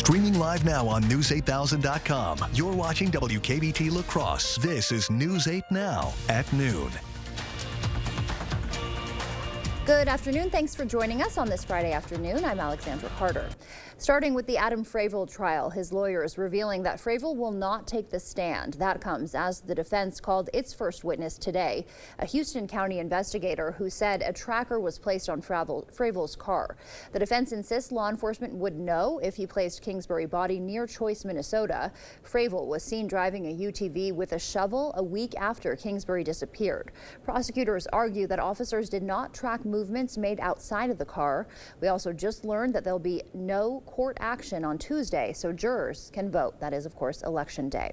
Streaming live now on News8000.com. You're watching WKBT La Crosse. This is News 8 Now at noon. Good afternoon. Thanks for joining us on this Friday afternoon. I'm Alexandra Carter. Starting with the Adam Fravel trial, his lawyers revealing that Fravel will not take the stand. That comes as the defense called its first witness today, a Houston County investigator who said a tracker was placed on Fravel's car. The defense insists law enforcement would know if he placed Kingsbury body near Choice, Minnesota. Fravel was seen driving a UTV with a shovel a week after Kingsbury disappeared. Prosecutors argue that officers did not track movements made outside of the car. We also just learned that there'll be no court action on Tuesday, so jurors can vote. That is, of course, Election Day.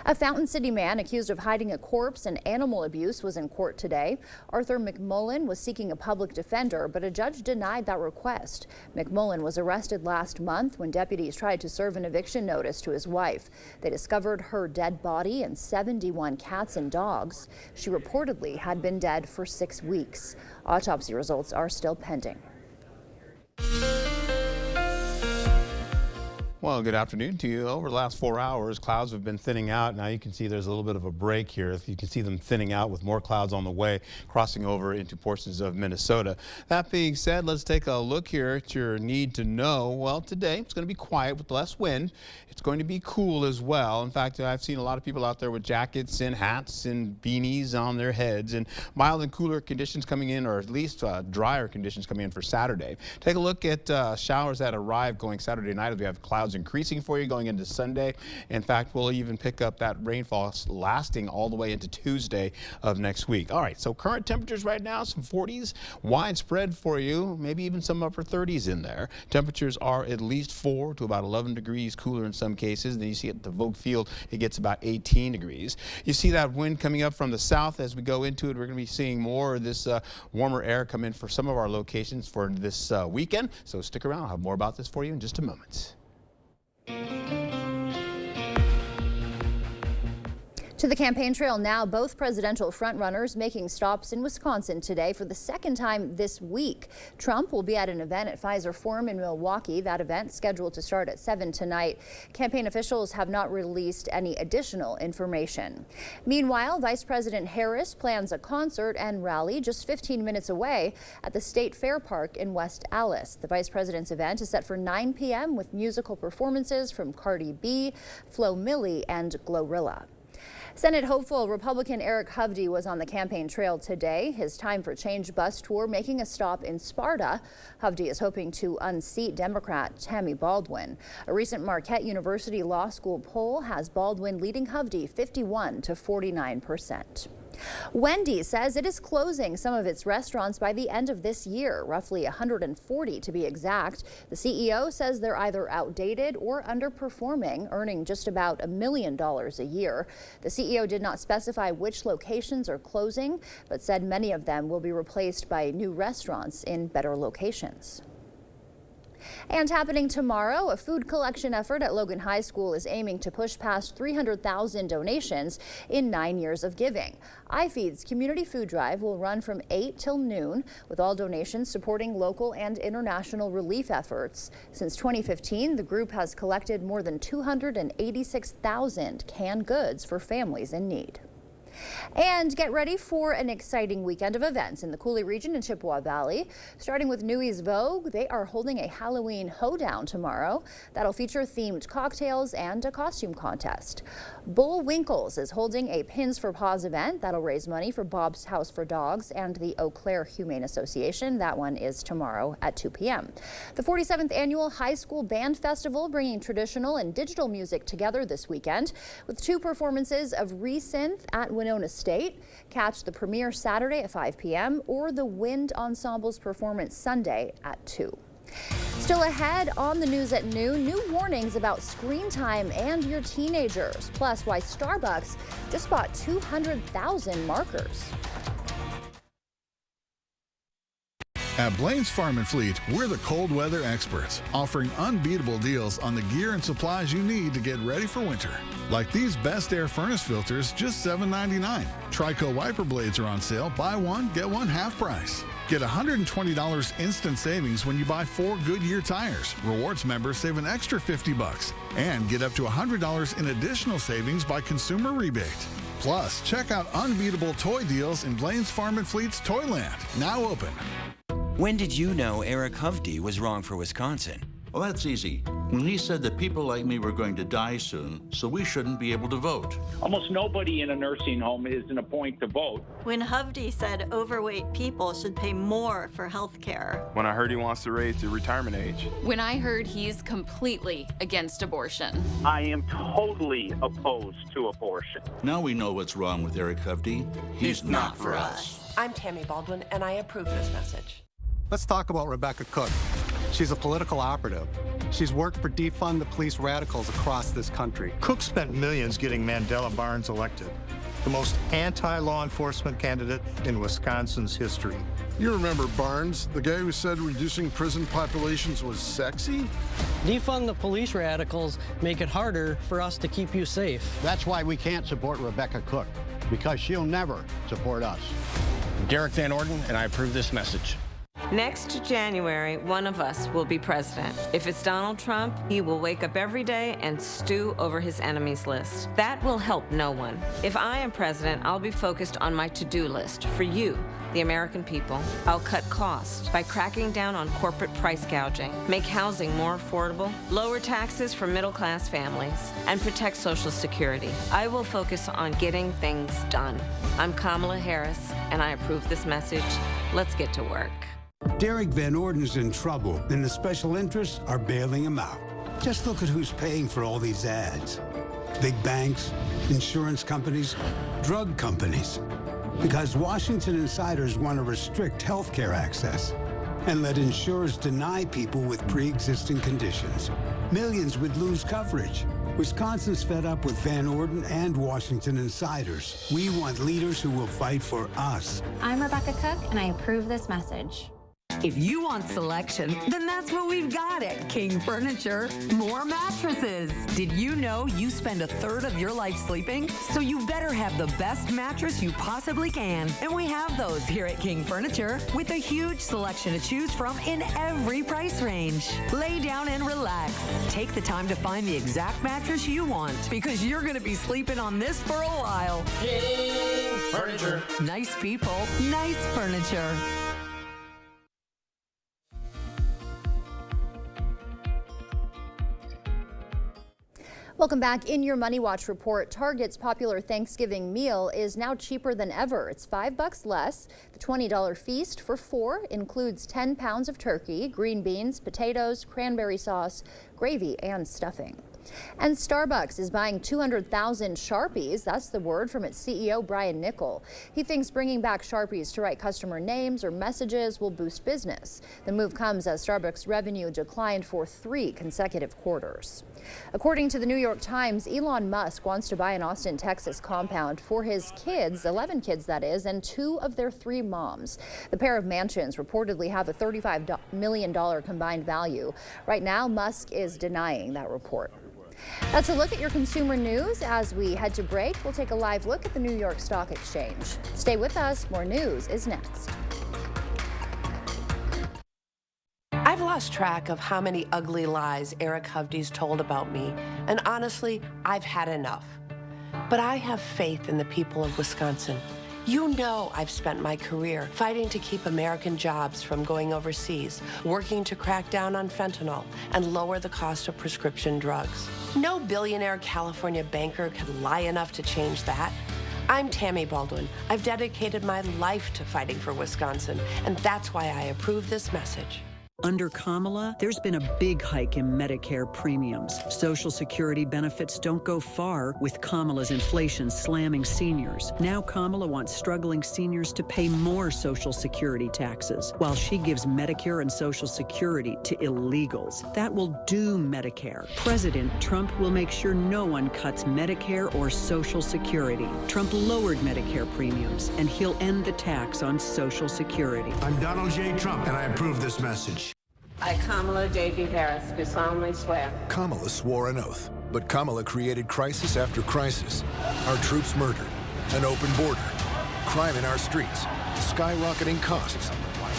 A Fountain City man accused of hiding a corpse and animal abuse was in court today. Arthur McMullen was seeking a public defender, but a judge denied that request. McMullen was arrested last month when deputies tried to serve an eviction notice to his wife. They discovered her dead body and 71 cats and dogs. She reportedly had been dead for 6 weeks. Autopsy results are still pending. Well, good afternoon to you. Over the last 4 hours, clouds have been thinning out. Now you can see there's a little bit of a break here. You can see them thinning out with more clouds on the way, crossing over into portions of Minnesota. That being said, let's take a look here at your need to know. Well, today it's going to be quiet with less wind. It's going to be cool as well. In fact, I've seen a lot of people out there with jackets and hats and beanies on their heads, and mild and cooler conditions coming in, or at least drier conditions coming in for Saturday. Take a look at showers that arrive going Saturday night as we have clouds increasing for you going into Sunday. In fact, we'll even pick up that rainfall lasting all the way into Tuesday of next week. All right, so current temperatures right now, some 40s widespread for you, maybe even some upper 30s in there. Temperatures are at least 4 to about 11 degrees cooler in some cases. Then you see at the Vogue Field, it gets about 18 degrees. You see that wind coming up from the south as we go into it. We're going to be seeing more of this warmer air come in for some of our locations for this weekend. So stick around. I'll have more about this for you in just a moment. To the campaign trail now, both presidential frontrunners making stops in Wisconsin today for the second time this week. Trump will be at an event at Pfizer Forum in Milwaukee. That event scheduled to start at 7 tonight. Campaign officials have not released any additional information. Meanwhile, Vice President Harris plans a concert and rally just 15 minutes away at the State Fair Park in West Allis. The vice president's event is set for 9 p.m. with musical performances from Cardi B, Flo Milli, and Glorilla. Senate hopeful Republican Eric Hovde was on the campaign trail today. His Time for Change bus tour making a stop in Sparta. Hovde is hoping to unseat Democrat Tammy Baldwin. A recent Marquette University Law School poll has Baldwin leading Hovde 51 to 49%. Wendy's says it is closing some of its restaurants by the end of this year, roughly 140 to be exact. The CEO says they're either outdated or underperforming, earning just about $1 million a year. The CEO did not specify which locations are closing, but said many of them will be replaced by new restaurants in better locations. And happening tomorrow, a food collection effort at Logan High School is aiming to push past 300,000 donations in 9 years of giving. iFeed's community food drive will run from 8 till noon, with all donations supporting local and international relief efforts. Since 2015, the group has collected more than 286,000 canned goods for families in need. And get ready for an exciting weekend of events in the Coulee region and Chippewa Valley. Starting with Newey's Vogue, they are holding a Halloween hoedown tomorrow that'll feature themed cocktails and a costume contest. Bullwinkles is holding a Pins for Paws event that'll raise money for Bob's House for Dogs and the Eau Claire Humane Association. That one is tomorrow at 2 p.m. The 47th annual High School Band Festival bringing traditional and digital music together this weekend with 2 performances of Resynth at Winona State. Catch the premiere Saturday at 5 p.m. or the Wind Ensemble's performance Sunday at 2. Still ahead on the news at noon, new warnings about screen time and your teenagers, plus why Starbucks just bought 200,000 markers. At Blaine's Farm and Fleet, we're the cold weather experts, offering unbeatable deals on the gear and supplies you need to get ready for winter. Like these Best Air furnace filters, just $7.99. Trico wiper blades are on sale. Buy one, get one half price. Get $120 instant savings when you buy 4 Goodyear tires. Rewards members save an extra $50 and get up to $100 in additional savings by consumer rebate. Plus, check out unbeatable toy deals in Blaine's Farm and Fleet's Toyland, now open. When did you know Eric Hovde was wrong for Wisconsin? Well, that's easy. When he said that people like me were going to die soon, so we shouldn't be able to vote. Almost nobody in a nursing home is in a point to vote. When Hovde said overweight people should pay more for health care. When I heard he wants to raise the retirement age. When I heard he's completely against abortion. I am totally opposed to abortion. Now we know what's wrong with Eric Hovde. He's not for us. I'm Tammy Baldwin, and I approve this message. Let's talk about Rebecca Cook. She's a political operative. She's worked for Defund the Police radicals across this country. Cook spent millions getting Mandela Barnes elected, the most anti-law enforcement candidate in Wisconsin's history. You remember Barnes, the guy who said reducing prison populations was sexy? Defund the police radicals make it harder for us to keep you safe. That's why we can't support Rebecca Cook, because she'll never support us. Derek Van Orden, and I approve this message. Next January, one of us will be president. If it's Donald Trump, he will wake up every day and stew over his enemies list. That will help no one. If I am president, I'll be focused on my to-do list for you, the American people. I'll cut costs by cracking down on corporate price gouging, make housing more affordable, lower taxes for middle-class families, and protect Social Security. I will focus on getting things done. I'm Kamala Harris, and I approve this message. Let's get to work. Derek Van Orden's in trouble, and the special interests are bailing him out. Just look at who's paying for all these ads. Big banks, insurance companies, drug companies. Because Washington insiders want to restrict health care access and let insurers deny people with pre-existing conditions. Millions would lose coverage. Wisconsin's fed up with Van Orden and Washington insiders. We want leaders who will fight for us. I'm Rebecca Cook, and I approve this message. If you want selection, then that's what we've got at King Furniture. More mattresses. Did you know you spend a third of your life sleeping? So you better have the best mattress you possibly can. And we have those here at King Furniture with a huge selection to choose from in every price range. Lay down and relax. Take the time to find the exact mattress you want, because you're going to be sleeping on this for a while. King Furniture. Nice people, nice furniture. Welcome back. In your Money Watch report, Target's popular Thanksgiving meal is now cheaper than ever. It's $5 less. The $20 feast for 4 includes 10 pounds of turkey, green beans, potatoes, cranberry sauce, gravy, and stuffing. And Starbucks is buying 200,000 Sharpies. That's the word from its CEO, Brian Niccol. He thinks bringing back Sharpies to write customer names or messages will boost business. The move comes as Starbucks revenue declined for 3 consecutive quarters. According to the New York Times, Elon Musk wants to buy an Austin, Texas compound for his kids, 11 kids that is, and 2 of their 3 moms. The pair of mansions reportedly have a $35 million combined value. Right now, Musk is denying that report. That's a look at your consumer news. As we head to break, we'll take a live look at the New York Stock Exchange. Stay with us. More news is next. I've lost track of how many ugly lies Eric Hovde's told about me, and honestly, I've had enough. But I have faith in the people of Wisconsin. You know I've spent my career fighting to keep American jobs from going overseas, working to crack down on fentanyl and lower the cost of prescription drugs. No billionaire California banker could lie enough to change that. I'm Tammy Baldwin. I've dedicated my life to fighting for Wisconsin, and that's why I approve this message. Under Kamala, there's been a big hike in Medicare premiums. Social Security benefits don't go far with Kamala's inflation slamming seniors. Now Kamala wants struggling seniors to pay more Social Security taxes, while she gives Medicare and Social Security to illegals. That will doom Medicare. President Trump will make sure no one cuts Medicare or Social Security. Trump lowered Medicare premiums, and he'll end the tax on Social Security. I'm Donald J. Trump, and I approve this message. I, Kamala J.B. Harris, do solemnly swear. Kamala swore an oath, but Kamala created crisis after crisis. Our troops murdered, an open border, crime in our streets, skyrocketing costs.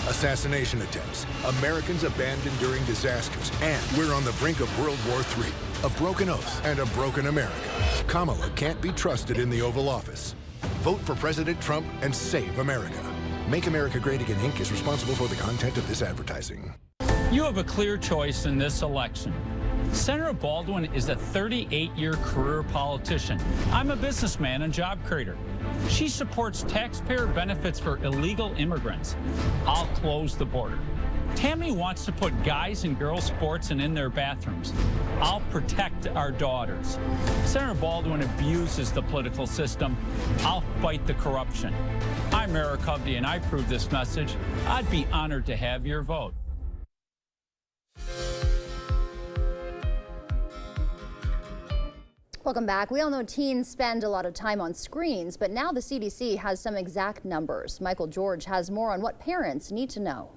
assassination attempts, Americans abandoned during disasters, and we're on the brink of World War III. A broken oath and a broken America. Kamala can't be trusted in the Oval Office. Vote for President Trump and save America. Make America Great Again, Inc. is responsible for the content of this advertising. You have a clear choice in this election. Senator Baldwin is a 38-year career politician. I'm a businessman and job creator. She supports taxpayer benefits for illegal immigrants. I'll close the border. Tammy wants to put guys and girls sports in their bathrooms. I'll protect our daughters. Senator Baldwin abuses the political system. I'll fight the corruption. I'm Eric Hovde, and I approve this message. I'd be honored to have your vote. Welcome back. We all know teens spend a lot of time on screens, but now the CDC has some exact numbers. Michael George has more on what parents need to know.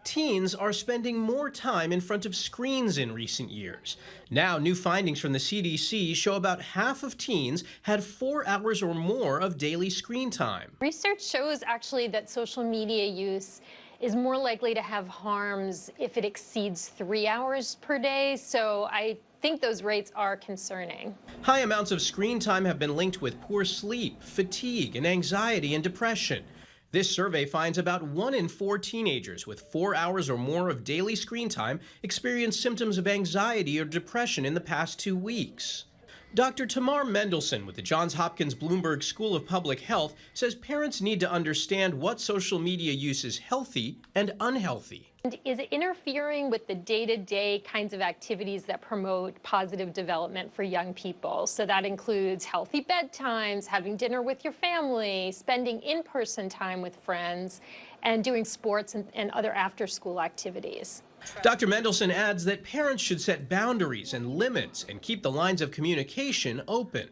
Teens are spending more time in front of screens in recent years. Now, new findings from the CDC show about half of teens had 4 hours or more of daily screen time. Research shows actually that social media use is more likely to have harms if it exceeds 3 hours per day, so I think those rates are concerning. High amounts of screen time have been linked with poor sleep, fatigue, and anxiety and depression. This survey finds about 1 in 4 teenagers with 4 hours or more of daily screen time experienced symptoms of anxiety or depression in the past 2 weeks. Dr. Tamar Mendelson with the Johns Hopkins Bloomberg School of Public Health says parents need to understand what social media use is healthy and unhealthy. And is it interfering with the day-to-day kinds of activities that promote positive development for young people? So that includes healthy bedtimes, having dinner with your family, spending in-person time with friends, and doing sports and other after-school activities. Dr. Mendelson adds that parents should set boundaries and limits and keep the lines of communication open.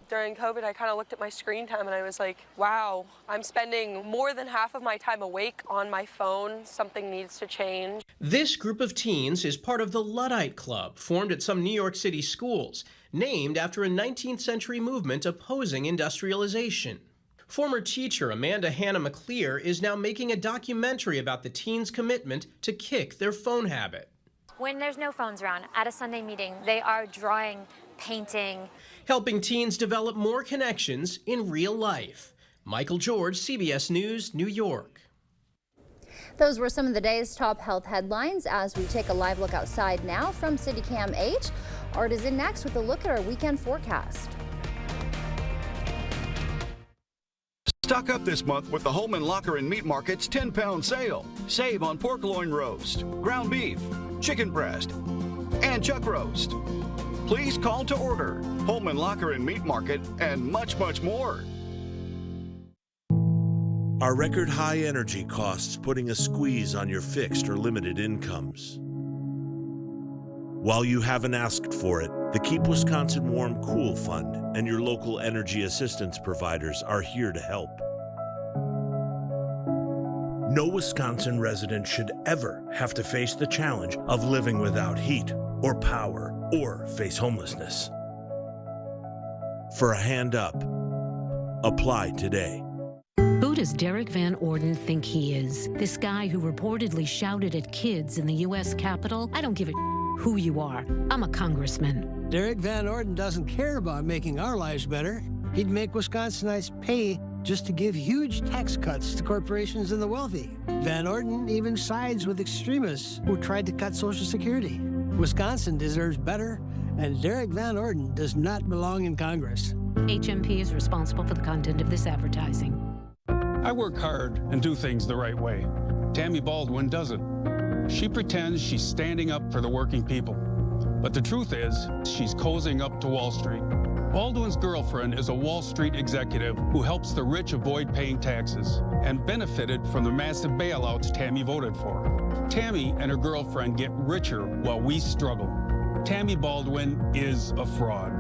During COVID, I kind of looked at my screen time and I was like, wow, I'm spending more than half of my time awake on my phone. Something needs to change. This group of teens is part of the Luddite Club, formed at some New York City schools, named after a 19th century movement opposing industrialization. Former teacher Amanda Hannah McClear is now making a documentary about the teens' commitment to kick their phone habit. When there's no phones around at a Sunday meeting, they are drawing, painting. Helping teens develop more connections in real life. Michael George, CBS News, New York. Those were some of the day's top health headlines as we take a live look outside now from CityCam 8. Art is in next with a look at our weekend forecast. Stock up this month with the Holman Locker and Meat Market's 10-pound sale. Save on pork loin roast, ground beef, chicken breast, and chuck roast. Please call to order. Holman Locker and Meat Market, and much, much more. Are record high energy costs putting a squeeze on your fixed or limited incomes? While you haven't asked for it, the Keep Wisconsin Warm Cool Fund and your local energy assistance providers are here to help. No Wisconsin resident should ever have to face the challenge of living without heat or power or face homelessness. For a hand up, apply today. Who does Derek Van Orden think he is? This guy who reportedly shouted at kids in the U.S. Capitol? I don't give a who you are. I'm a congressman. Derek Van Orden doesn't care about making our lives better. He'd make Wisconsinites pay just to give huge tax cuts to corporations and the wealthy. Van Orden even sides with extremists who tried to cut Social Security. Wisconsin deserves better, and Derek Van Orden does not belong in Congress. HMP is responsible for the content of this advertising. I work hard and do things the right way. Tammy Baldwin doesn't. She pretends she's standing up for the working people. But the truth is, she's cozying up to Wall Street. Baldwin's girlfriend is a Wall Street executive who helps the rich avoid paying taxes and benefited from the massive bailouts Tammy voted for. Tammy and her girlfriend get richer while we struggle. Tammy Baldwin is a fraud.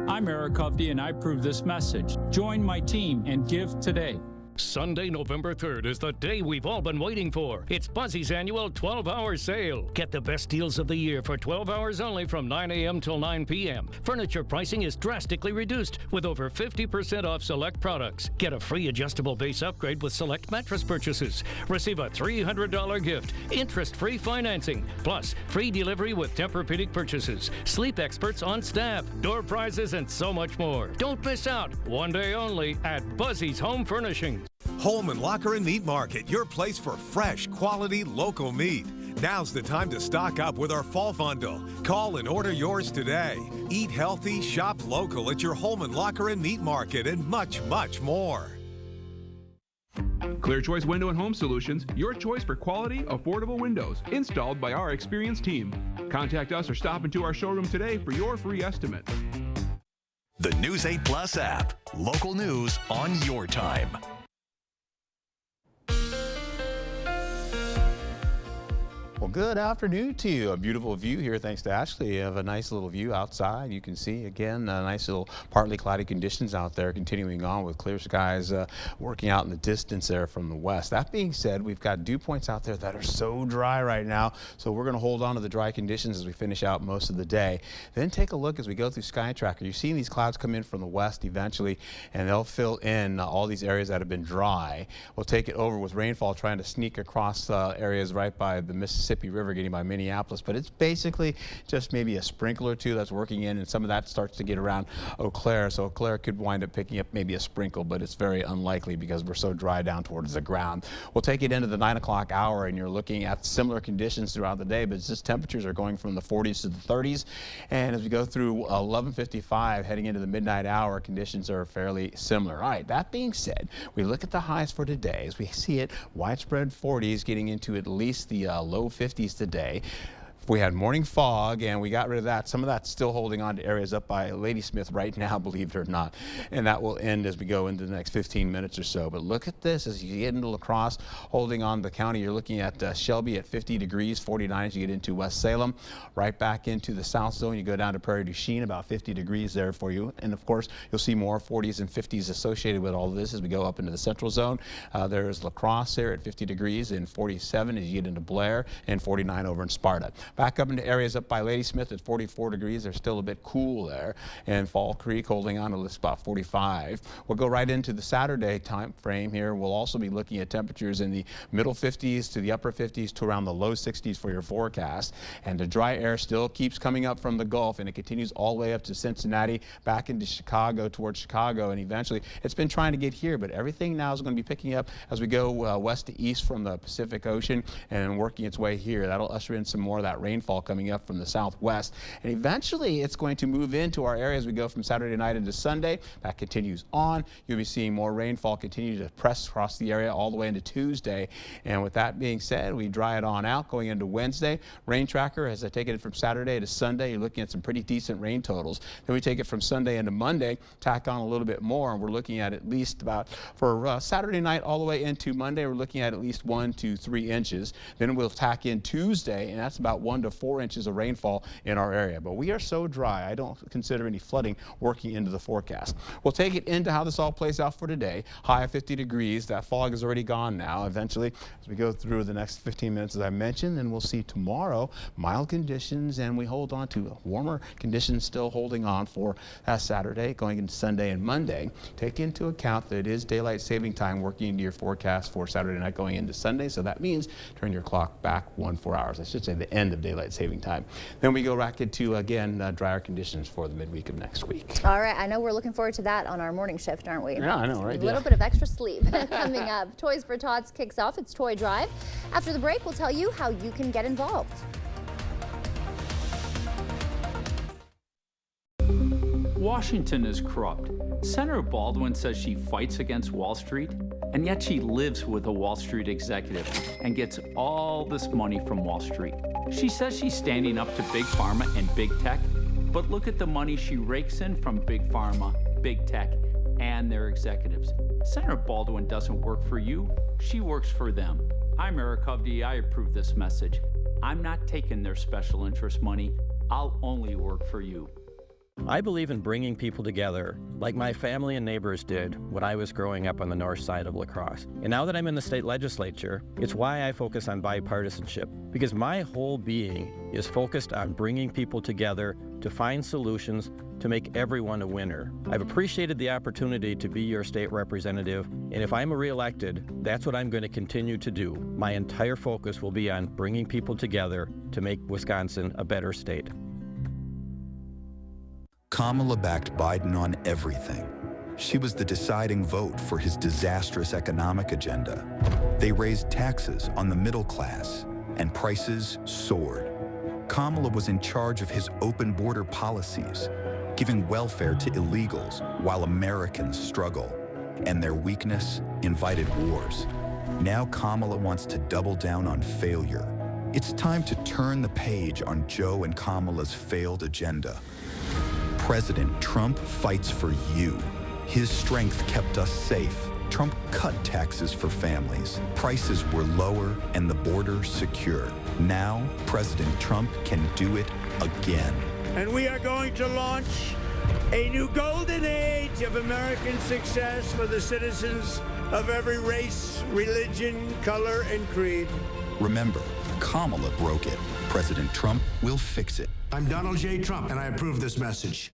I'm Eric Hovde, and I approve this message. Join my team and give today. Sunday, November 3rd is the day we've all been waiting for. It's Buzzy's annual 12-hour sale. Get the best deals of the year for 12 hours only from 9 a.m. till 9 p.m. Furniture pricing is drastically reduced with over 50% off select products. Get a free adjustable base upgrade with select mattress purchases. Receive a $300 gift, interest-free financing, plus free delivery with Tempur-Pedic purchases, sleep experts on staff, door prizes, and so much more. Don't miss out. One day only at Buzzy's Home Furnishings. Holman Locker and Meat Market, your place for fresh, quality, local meat. Now's the time to stock up with our fall bundle. Call and order yours today. Eat healthy, shop local at your Holman Locker and Meat Market, and much, much more. Clear Choice Window and Home Solutions, your choice for quality, affordable windows, installed by our experienced team. Contact us or stop into our showroom today for your free estimate. The News 8 Plus app. Local news on your time. Well, good afternoon to you. A beautiful view here, thanks to Ashley. You have a nice little view outside. You can see, again, nice little partly cloudy conditions out there, continuing on with clear skies working out in the distance there from the west. That being said, we've got dew points out there that are so dry right now, so we're going to hold on to the dry conditions as we finish out most of the day. Then take a look as we go through Sky Tracker. You're seeing these clouds come in from the west eventually, and they'll fill in all these areas that have been dry. We'll take it over with rainfall trying to sneak across areas right by the Mississippi River, getting by Minneapolis, but it's basically just maybe a sprinkle or two that's working in, and some of that starts to get around Eau Claire, so Eau Claire could wind up picking up maybe a sprinkle, but it's very unlikely because we're so dry down towards the ground. We'll take it into the 9 o'clock hour, and you're looking at similar conditions throughout the day, but it's just temperatures are going from the 40s to the 30s, and as we go through 11:55 heading into the midnight hour, conditions are fairly similar. All right, that being said, we look at the highs for today as we see it widespread 40s getting into at least the low 50s today. We had morning fog and we got rid of that. Some of that's still holding on to areas up by Ladysmith right now, believe it or not. And that will end as we go into the next 15 minutes or so. But look at this as you get into La Crosse, holding on to the county. You're looking at Shelby at 50 degrees, 49 as you get into West Salem. Right back into the south zone, you go down to Prairie du Chien, about 50 degrees there for you. And of course, you'll see more 40s and 50s associated with all of this as we go up into the central zone. There's La Crosse there at 50 degrees and 47 as you get into Blair, and 49 over in Sparta. Back up into areas up by Ladysmith at 44 degrees. They're still a bit cool there. And Fall Creek holding on to this about 45. We'll go right into the Saturday time frame here. We'll also be looking at temperatures in the middle 50s to the upper 50s to around the low 60s for your forecast. And the dry air still keeps coming up from the Gulf, and it continues all the way up to Cincinnati, back into Chicago, towards Chicago, and eventually it's been trying to get here, but everything now is going to be picking up as we go west to east from the Pacific Ocean and working its way here. That'll usher in some more of that rainfall coming up from the southwest, and eventually it's going to move into our area as we go from Saturday night into Sunday. That continues on. You'll be seeing more rainfall continue to press across the area all the way into Tuesday. And with that being said, we dry it on out going into Wednesday. Rain tracker, as I take it from Saturday to Sunday, you're looking at some pretty decent rain totals. Then we take it from Sunday into Monday, tack on a little bit more, and we're looking at least about, for Saturday night all the way into Monday, we're looking at least 1 to 3 inches. Then we'll tack in Tuesday, and that's about 1 to 4 inches of rainfall in our area. But we are so dry, I don't consider any flooding working into the forecast. We'll take it into how this all plays out for today. High of 50 degrees. That fog is already gone now. Eventually, as we go through the next 15 minutes, as I mentioned, and we'll see tomorrow mild conditions, and we hold on to warmer conditions still holding on for Saturday, going into Sunday and Monday. Take into account that it is daylight saving time working into your forecast for Saturday night going into Sunday. So that means turn your clock back 4 hours. I should say the end of daylight saving time. Then we go back into, again, drier conditions for the midweek of next week. All right, I know we're looking forward to that on our morning shift, aren't we? Yeah, I know, right? A little bit of extra sleep coming up. Toys for Tots kicks off its Toy Drive. After the break, we'll tell you how you can get involved. Washington is corrupt. Senator Baldwin says she fights against Wall Street, and yet she lives with a Wall Street executive and gets all this money from Wall Street. She says she's standing up to Big Pharma and Big Tech, but look at the money she rakes in from Big Pharma, Big Tech, and their executives. Senator Baldwin doesn't work for you, she works for them. I'm Eric Hovde, I approve this message. I'm not taking their special interest money, I'll only work for you. I believe in bringing people together, like my family and neighbors did when I was growing up on the north side of La Crosse. And now that I'm in the state legislature, it's why I focus on bipartisanship, because my whole being is focused on bringing people together to find solutions to make everyone a winner. I've appreciated the opportunity to be your state representative, and if I'm reelected, that's what I'm going to continue to do. My entire focus will be on bringing people together to make Wisconsin a better state. Kamala backed Biden on everything. She was the deciding vote for his disastrous economic agenda. They raised taxes on the middle class, and prices soared. Kamala was in charge of his open border policies, giving welfare to illegals while Americans struggle, and their weakness invited wars. Now Kamala wants to double down on failure. It's time to turn the page on Joe and Kamala's failed agenda. President Trump fights for you. His strength kept us safe. Trump cut taxes for families. Prices were lower and the border secure. Now, President Trump can do it again. And we are going to launch a new golden age of American success for the citizens of every race, religion, color, and creed. Remember, Kamala broke it. President Trump will fix it. I'm Donald J. Trump, and I approve this message.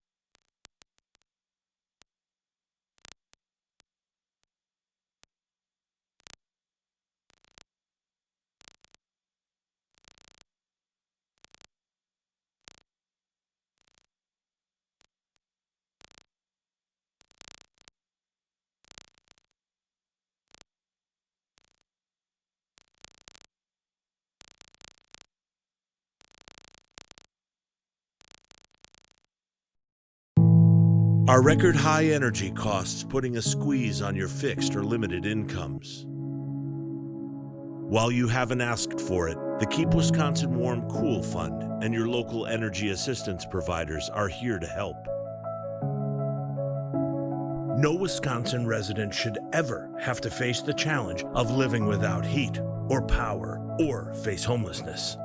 Are record high energy costs putting a squeeze on your fixed or limited incomes? While you haven't asked for it, the Keep Wisconsin Warm Cool Fund and your local energy assistance providers are here to help. No Wisconsin resident should ever have to face the challenge of living without heat or power or face homelessness.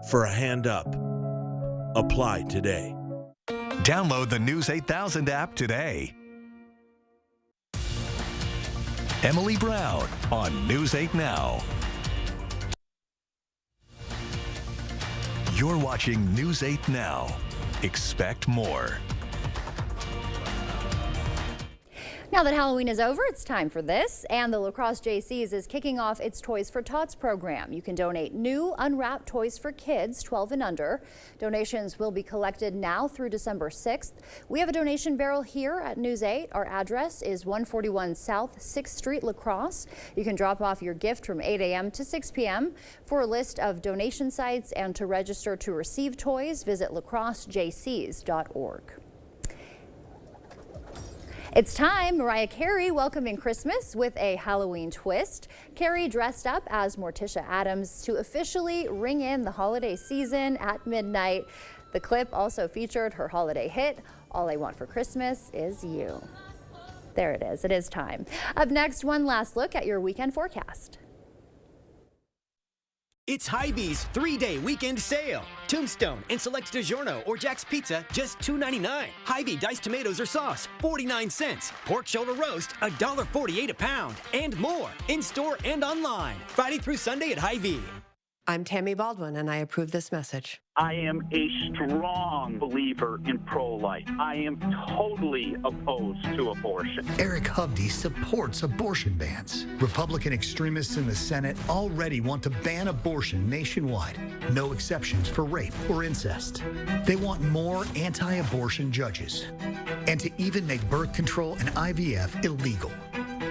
For a hand up, apply today. Download the News 8000 app today. Emily Brown on News 8 Now. You're watching News 8 Now. Expect more. Now that Halloween is over, it's time for this, and the La Crosse Jaycees is kicking off its Toys for Tots program. You can donate new unwrapped toys for kids 12 and under. Donations will be collected now through December 6th. We have a donation barrel here at News 8. Our address is 141 South 6th Street, La Crosse. You can drop off your gift from 8 a.m. to 6 p.m. For a list of donation sites and to register to receive toys, visit lacrossejaycees.org. It's time. Mariah Carey welcoming Christmas with a Halloween twist. Carey dressed up as Morticia Addams to officially ring in the holiday season at midnight. The clip also featured her holiday hit, All I Want for Christmas Is You. There it is. It is time. Up next, one last look at your weekend forecast. It's Hy-Vee's 3-day weekend sale. Tombstone and select DiGiorno or Jack's Pizza, just $2.99. Hy-Vee diced tomatoes or sauce, 49 cents. Pork shoulder roast, $1.48 a pound. And more, in-store and online. Friday through Sunday at Hy-Vee. I'm Tammy Baldwin, and I approve this message. I am a strong believer in pro-life. I am totally opposed to abortion. Eric Hovde supports abortion bans. Republican extremists in the Senate already want to ban abortion nationwide. No exceptions for rape or incest. They want more anti-abortion judges. And to even make birth control and IVF illegal.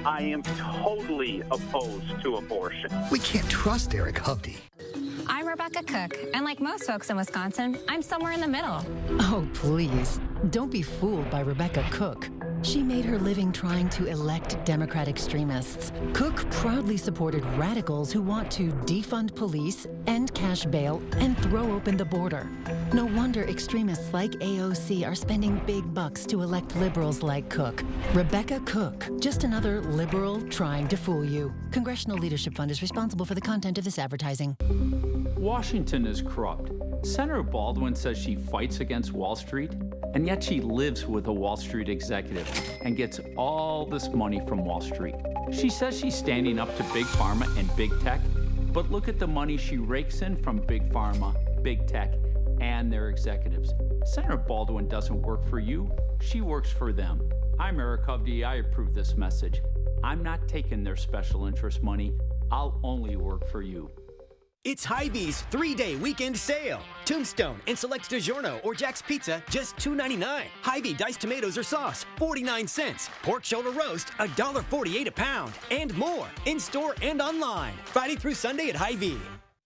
I am totally opposed to abortion. We can't trust Eric Hovde. I'm Rebecca Cook, and like most folks in Wisconsin, I'm somewhere in the middle. Oh, please. Don't be fooled by Rebecca Cook. She made her living trying to elect Democrat extremists. Cook proudly supported radicals who want to defund police, end cash bail, and throw open the border. No wonder extremists like AOC are spending big bucks to elect liberals like Cook. Rebecca Cook, just another liberal trying to fool you. Congressional Leadership Fund is responsible for the content of this advertising. Washington is corrupt. Senator Baldwin says she fights against Wall Street, and yet she lives with a Wall Street executive and gets all this money from Wall Street. She says she's standing up to Big Pharma and Big Tech, but look at the money she rakes in from Big Pharma, Big Tech, and their executives. Senator Baldwin doesn't work for you, she works for them. I'm Eric Hovde, I approve this message. I'm not taking their special interest money, I'll only work for you. It's Hy-Vee's 3-day weekend sale. Tombstone and select DiGiorno or Jack's Pizza, just $2.99. Hy-Vee diced tomatoes or sauce, 49 cents. Pork shoulder roast, $1.48 a pound. And more, in-store and online. Friday through Sunday at Hy-Vee.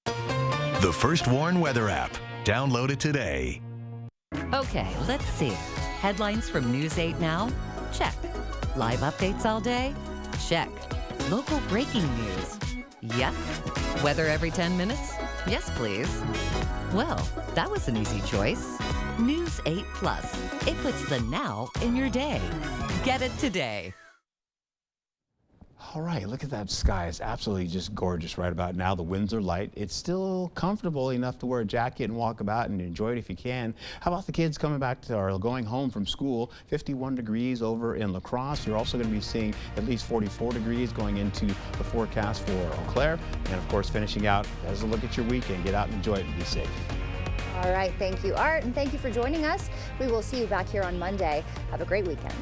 The First Warn Weather app. Download it today. Okay, let's see. Headlines from News 8 Now? Check. Live updates all day? Check. Local breaking news? Yep. Weather every 10 minutes? Yes, please. Well, that was an easy choice. News 8 Plus. It puts the now in your day. Get it today. All right, look at that sky. It's absolutely just gorgeous right about now. The winds are light. It's still comfortable enough to wear a jacket and walk about and enjoy it if you can. How about the kids coming back to or going home from school? 51 degrees over in La Crosse. You're also going to be seeing at least 44 degrees going into the forecast for Eau Claire. And of course, finishing out as a look at your weekend. Get out and enjoy it and be safe. All right, thank you, Art, and thank you for joining us. We will see you back here on Monday. Have a great weekend.